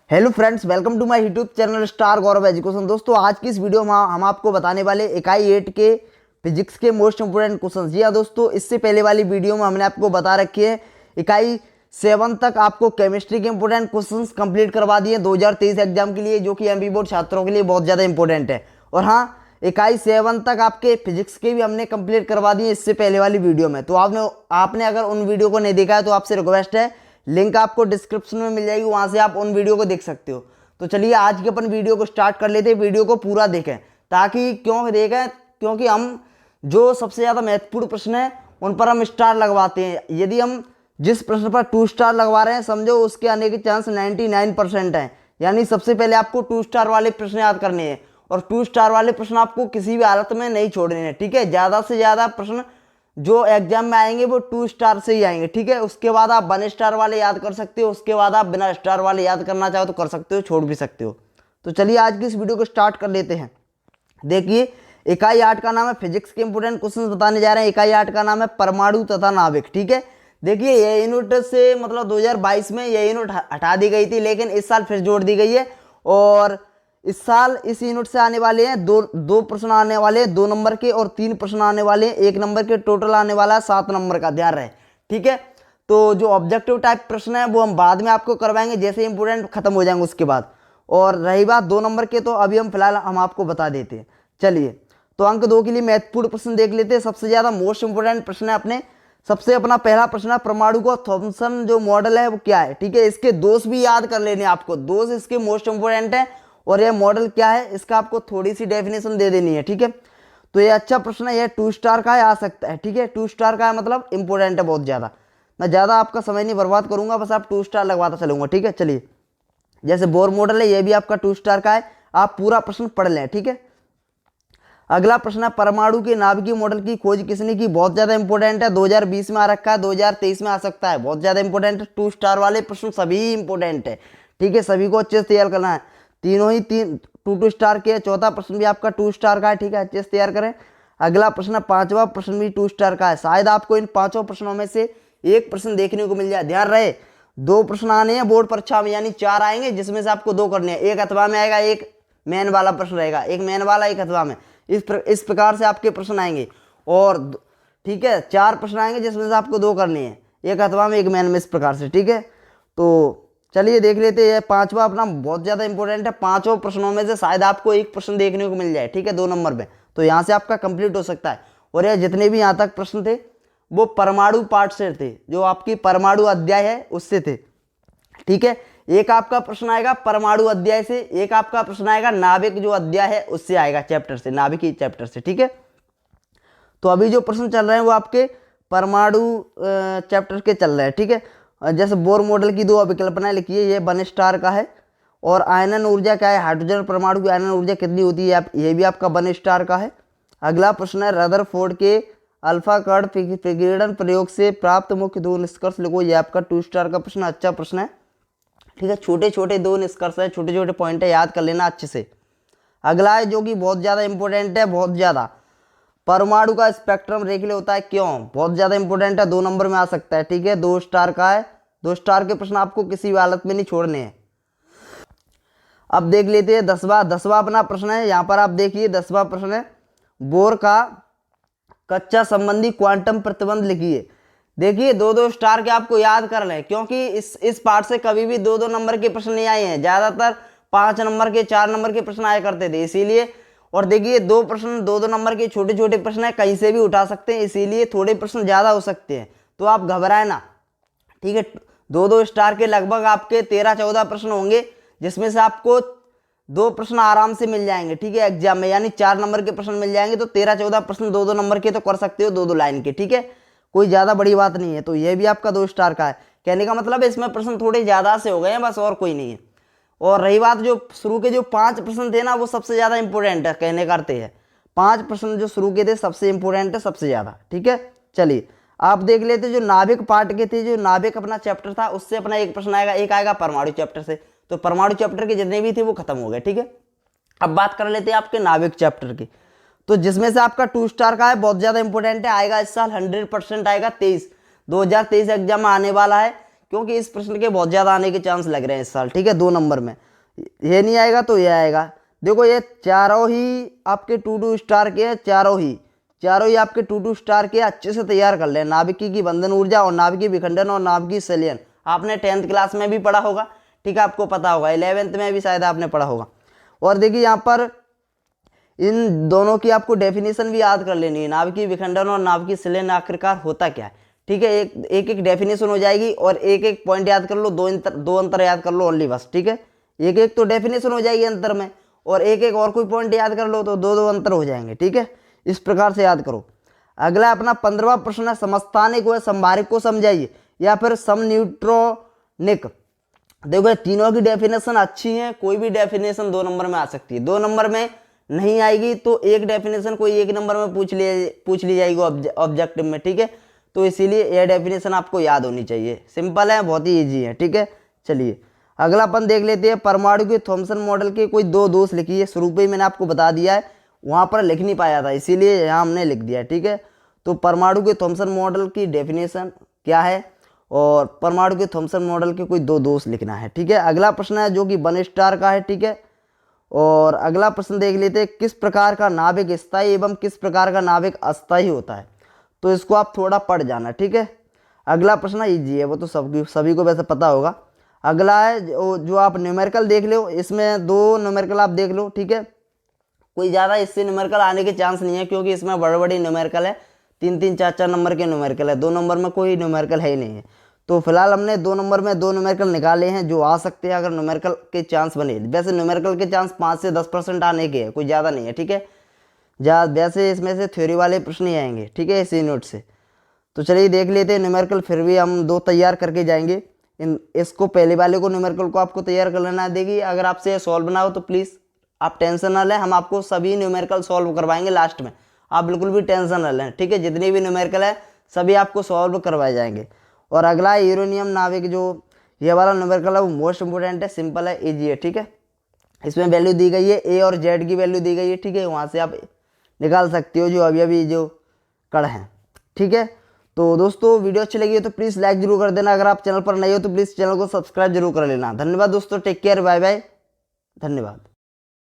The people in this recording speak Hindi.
Hello friends, welcome to my YouTube channel star Gaurav education. दोस्तों, आज की इस वीडियो में हम आपको बताने वाले इकाई 8 के फिजिक्स के मोस्ट इंपोर्टेंट क्वेश्चंस। जी हाँ दोस्तों, इससे पहले वाली वीडियो में हमने आपको बता रखी है इकाई 7 तक आपको केमिस्ट्री के इंपोर्टेंट क्वेश्चंस कंप्लीट करवा दिए 2023 एग्जाम के लिए, जो कि एमपी बोर्ड छात्रों के लिए बहुत ज़्यादा इंपॉर्टेंट है। और हाँ, इकाई 7 तक आपके फिजिक्स के भी हमने कंप्लीट करवा दिए इससे पहले वाली वीडियो में। तो आपने अगर उन वीडियो को नहीं देखा है तो आपसे रिक्वेस्ट है, लिंक आपको डिस्क्रिप्शन में मिल जाएगी, वहां से आप उन वीडियो को देख सकते हो। तो चलिए आज के अपन वीडियो को स्टार्ट कर लेते हैं। वीडियो को पूरा देखें, ताकि क्यों देखें, क्योंकि हम जो सबसे ज़्यादा महत्वपूर्ण प्रश्न है उन पर हम स्टार लगवाते हैं। यदि हम जिस प्रश्न पर 2 स्टार लगवा रहे हैं, समझो उसके आने के चांस 99% हैं। यानी सबसे पहले आपको 2 स्टार वाले प्रश्न याद करने हैं, और 2 स्टार वाले प्रश्न आपको किसी भी हालत में नहीं छोड़ने हैं। ठीक है, ज़्यादा से ज़्यादा प्रश्न जो एग्जाम में आएंगे वो 2 स्टार से ही आएंगे। ठीक है, उसके बाद आप 1 स्टार वाले याद कर सकते हो, उसके बाद आप बिना स्टार वाले याद करना चाहो तो कर सकते हो, छोड़ भी सकते हो। तो चलिए आज की इस वीडियो को स्टार्ट कर लेते हैं। देखिए, इकाई 8 का नाम है फिजिक्स के इंपोर्टेंट क्वेश्चन बताने जा रहे हैं। इकाई 8 का नाम है परमाणु तथा नाभिक। ठीक है, देखिए ये यूनिट से मतलब 2022 में ये यूनिट हटा दी गई थी, लेकिन इस साल फिर जोड़ दी गई है। और इस साल इस यूनिट से आने वाले हैं दो प्रश्न आने वाले हैं, 2 नंबर के, और 3 प्रश्न आने वाले हैं 1 नंबर के। टोटल आने वाला है 7 नंबर का, ध्यान रहे। ठीक है, तो जो ऑब्जेक्टिव टाइप प्रश्न है वो हम बाद में आपको करवाएंगे, जैसे इंपोर्टेंट खत्म हो जाएंगे उसके बाद। और रही बात 2 नंबर के, तो अभी हम फिलहाल हम आपको बता देते हैं। चलिए, तो अंक 2 के लिए महत्वपूर्ण प्रश्न देख लेते हैं। सबसे ज्यादा मोस्ट इंपोर्टेंट प्रश्न है अपने सबसे अपना पहला प्रश्न है, परमाणु का थॉमसन जो मॉडल है वो क्या है। ठीक है, इसके दोष भी याद कर लेने आपको, दोष इसके मोस्ट इंपोर्टेंट है। और यह मॉडल क्या है इसका आपको थोड़ी सी डेफिनेशन दे देनी है। ठीक है, तो ये अच्छा प्रश्न है, ये 2 स्टार का है, आ सकता है। ठीक है, 2 स्टार का है मतलब इंपोर्टेंट है बहुत ज़्यादा। मैं ज़्यादा आपका समय नहीं बर्बाद करूंगा, बस आप 2 स्टार लगवाता चलूंगा। ठीक है, चलिए, जैसे बोर मॉडल है ये भी आपका 2 स्टार का है, आप पूरा प्रश्न पढ़ लें। ठीक है, अगला प्रश्न है, परमाणु के नाभिकीय मॉडल की खोज किसने की। बहुत ज्यादा इंपोर्टेंट है, 2020 में आ रखा है, 2023 में आ सकता है, बहुत ज्यादा इंपोर्टेंट है। 2 स्टार वाले प्रश्न सभी इंपोर्टेंट है। ठीक है, सभी को अच्छे से तैयार करना है। तीनों ही 2 स्टार के। चौथा प्रश्न भी आपका 2 स्टार का है। ठीक है, अच्छे से तैयार करें। अगला प्रश्न, 5वां प्रश्न भी 2 स्टार का है। शायद आपको इन 5 प्रश्नों में से एक प्रश्न देखने को मिल जाए। ध्यान रहे, 2 प्रश्न आने हैं बोर्ड परीक्षा में, यानी 4 आएंगे, जिसमें से आपको 2 करने हैं। एक अथवा में आएगा, एक मेन वाला प्रश्न रहेगा, एक मेन वाला एक अथवा में। इस प्रकार से आपके प्रश्न आएंगे। और ठीक है, 4 प्रश्न आएंगे जिसमें से आपको 2 करने हैं, एक अथवा में एक मेन में, इस प्रकार से। ठीक है, तो चलिए देख लेते हैं। 5वां अपना बहुत ज्यादा इंपॉर्टेंट है, 5 प्रश्नों में से शायद आपको एक प्रश्न देखने को मिल जाए। ठीक है, 2 नंबर में, तो यहाँ से आपका कंप्लीट हो सकता है। और ये जितने भी यहाँ तक प्रश्न थे वो परमाणु पार्ट से थे, जो आपकी परमाणु अध्याय है उससे थे। ठीक है, एक आपका प्रश्न आएगा परमाणु अध्याय से, एक आपका प्रश्न आएगा नाभिक जो अध्याय है उससे आएगा, चैप्टर से, नाभिकीय चैप्टर से। ठीक है, तो अभी जो प्रश्न चल रहे हैं वो आपके परमाणु चैप्टर के चल रहे हैं। ठीक है, जैसे बोर मॉडल की 2 अभिकल्पनाएं लिखी है, ये 1 स्टार का है। और आयनन ऊर्जा क्या है, हाइड्रोजन परमाणु की आयनन ऊर्जा कितनी होती है, ये भी आपका 1 स्टार का है। अगला प्रश्न है, रदरफोर्ड के अल्फा कण विकिरण प्रयोग से प्राप्त मुख्य 2 निष्कर्ष लिखो, ये आपका 2 स्टार का प्रश्न, अच्छा प्रश्न है। ठीक है, छोटे छोटे 2 निष्कर्ष है, छोटे छोटे पॉइंट है, याद कर लेना अच्छे से। अगला है जो कि बहुत ज्यादा इंपॉर्टेंट है, बहुत ज्यादा, परमाणु का स्पेक्ट्रम रेखीय होता है क्यों, बहुत ज्यादा इंपॉर्टेंट है, 2 नंबर में आ सकता है। ठीक है, 2 स्टार का है। 2 स्टार के प्रश्न आपको किसी भी हालत में नहीं छोड़ने हैं। अब देख लेते हैं 10वां अपना प्रश्न है। यहाँ पर आप देखिए 10वां प्रश्न है, बोर का कक्षा संबंधी क्वांटम प्रतिबंध लिखिए। देखिए 2-2 स्टार के आपको याद कर लें, क्योंकि इस पार्ट से कभी भी 2-2 नंबर के प्रश्न नहीं आए हैं, ज्यादातर 5 नंबर के 4 नंबर के प्रश्न आया करते थे, इसीलिए। और देखिए 2 प्रश्न 2-2 नंबर के छोटे छोटे प्रश्न है, कहीं से भी उठा सकते हैं, इसीलिए थोड़े प्रश्न ज्यादा हो सकते हैं, तो आप घबराए ना। ठीक है, 2-2 स्टार के लगभग आपके 13-14 प्रश्न होंगे, जिसमें से आपको 2 प्रश्न आराम से मिल जाएंगे। ठीक है, एग्जाम में, यानी 4 नंबर के प्रश्न मिल जाएंगे, तो 13-14 प्रश्न 2-2 नंबर के तो कर सकते हो, 2-2 लाइन के। ठीक है, कोई ज्यादा बड़ी बात नहीं है। तो ये भी आपका 2 स्टार का है। कहने का मतलब है इसमें प्रश्न थोड़े ज्यादा से हो गए हैं, बस, और कोई नहीं है। और रही बात जो शुरू के जो 5 प्रश्न थे ना, वो सबसे ज्यादा इंपॉर्टेंट है, कहने करते हैं 5 प्रश्न जो शुरू के थे सबसे इंपॉर्टेंट है, सबसे ज्यादा। ठीक है, चलिए आप देख लेते, जो नाभिक पार्ट के थे, जो नाभिक अपना चैप्टर था, उससे अपना एक प्रश्न आएगा, एक आएगा परमाणु चैप्टर से। तो परमाणु चैप्टर के जितने भी थे वो खत्म हो गए। ठीक है, अब बात कर लेते हैं आपके नाभिक चैप्टर की, तो जिसमें से आपका 2 स्टार का है, बहुत ज्यादा इंपॉर्टेंट है, आएगा इस साल 100% आएगा, 2023 एग्जाम में आने वाला है। क्योंकि इस प्रश्न के बहुत ज़्यादा आने के चांस लग रहे हैं इस साल, ठीक है। 2 नंबर में ये नहीं आएगा तो ये आएगा। देखो ये चारों ही आपके 2-2 स्टार के हैं, चारों ही आपके 2-2 स्टार के अच्छे से तैयार कर लें। नाभिकी की बंधन ऊर्जा और नाभिकीय विखंडन और नाभिकीय संलयन आपने 10th क्लास में भी पढ़ा होगा, ठीक है, आपको पता होगा। 11th में भी शायद आपने पढ़ा होगा। और देखिए यहाँ पर इन दोनों की आपको डेफिनेशन भी याद कर लेनी है, नाभिकीय विखंडन और नाभिकीय संलयन आखिरकार होता क्या है, ठीक है। एक डेफिनेशन हो जाएगी और एक पॉइंट याद कर लो, दो अंतर याद कर लो ओनली बस, ठीक है। एक तो डेफिनेशन हो जाएगी अंतर में, और एक और कोई पॉइंट याद कर लो तो दो अंतर हो जाएंगे, ठीक है। इस प्रकार से याद करो। अगला अपना 15वां प्रश्न है, समस्थानिक व संभारिक को समझाइए या फिर समन्यूट्रॉनिक। देखो तीनों की डेफिनेशन अच्छी है, कोई भी डेफिनेशन 2 नंबर में आ सकती है। 2 नंबर में नहीं आएगी तो एक डेफिनेशन कोई 1 नंबर में पूछ ली जाएगी ऑब्जेक्टिव में, ठीक है। तो इसीलिए यह डेफिनेशन आपको याद होनी चाहिए। सिंपल है, बहुत ही ईजी है, ठीक है। चलिए अगला अपन देख लेते हैं, परमाणु के थॉमसन मॉडल के कोई 2 दोष लिखिए। शुरू पे ही मैंने आपको बता दिया है, वहाँ पर लिख नहीं पाया था इसीलिए यहाँ हमने लिख दिया, ठीक है। तो परमाणु के थॉमसन मॉडल की डेफिनेशन क्या है और परमाणु के थॉमसन मॉडल के कोई 2 दोष लिखना है, ठीक है। अगला प्रश्न है जो कि 1 स्टार का है, ठीक है। और अगला प्रश्न देख लेते हैं, किस प्रकार का नाभिक स्थायी एवं किस प्रकार का नाभिक अस्थायी होता है। तो इसको आप थोड़ा पढ़ जाना, ठीक है। अगला प्रश्न इजी है, वो तो सभी को वैसे पता होगा। अगला है जो आप न्यूमेरिकल देख लो, इसमें 2 न्यूमेरिकल आप देख लो, ठीक है। कोई ज़्यादा इससे न्यूमेरिकल आने के चांस नहीं है क्योंकि इसमें बड़े बड़े न्यूमेरिकल है, 3-3, 4-4 नंबर के न्यूमेरिकल है। 2 नंबर में कोई न्यूमेरिकल है ही नहीं है। तो फिलहाल हमने 2 नंबर में 2 न्यूमेरिकल निकाले हैं जो आ सकते हैं अगर न्यूमेरिकल के चांस बने। वैसे न्यूमेरिकल के चांस 5 से 10% आने के हैं, कोई ज़्यादा नहीं है, ठीक है। वैसे इसमें से थ्योरी वाले प्रश्न ही आएंगे, ठीक है, इसी नोट से। तो चलिए देख लेते हैं न्यूमेरिकल, फिर भी हम 2 तैयार करके जाएंगे। इसको पहले वाले को न्यूमेरिकल को आपको तैयार कर लेना देगी। अगर आपसे सॉल्व ना हो तो प्लीज़ आप टेंशन ना लें, हम आपको सभी न्यूमेरिकल सॉल्व करवाएंगे लास्ट में, आप बिल्कुल भी टेंशन ना लें, ठीक है। जितनी भी न्यूमेरिकल है सभी आपको सॉल्व करवाए जाएंगे। और अगला यूरेनियम नाभिक, जो ये वाला न्यूमेरिकल है वो मोस्ट इंपोर्टेंट है, सिंपल है, ईजी है, ठीक है। इसमें वैल्यू दी गई है, ए और जेड की वैल्यू दी गई है, ठीक है। वहाँ से आप निकाल सकते हो जो अभी जो कड़ हैं, ठीक है। तो दोस्तों वीडियो अच्छी लगी हो तो प्लीज़ लाइक जरूर कर देना। अगर आप चैनल पर नए हो तो प्लीज़ चैनल को सब्सक्राइब जरूर कर लेना। धन्यवाद दोस्तों, टेक केयर, बाय बाय, धन्यवाद।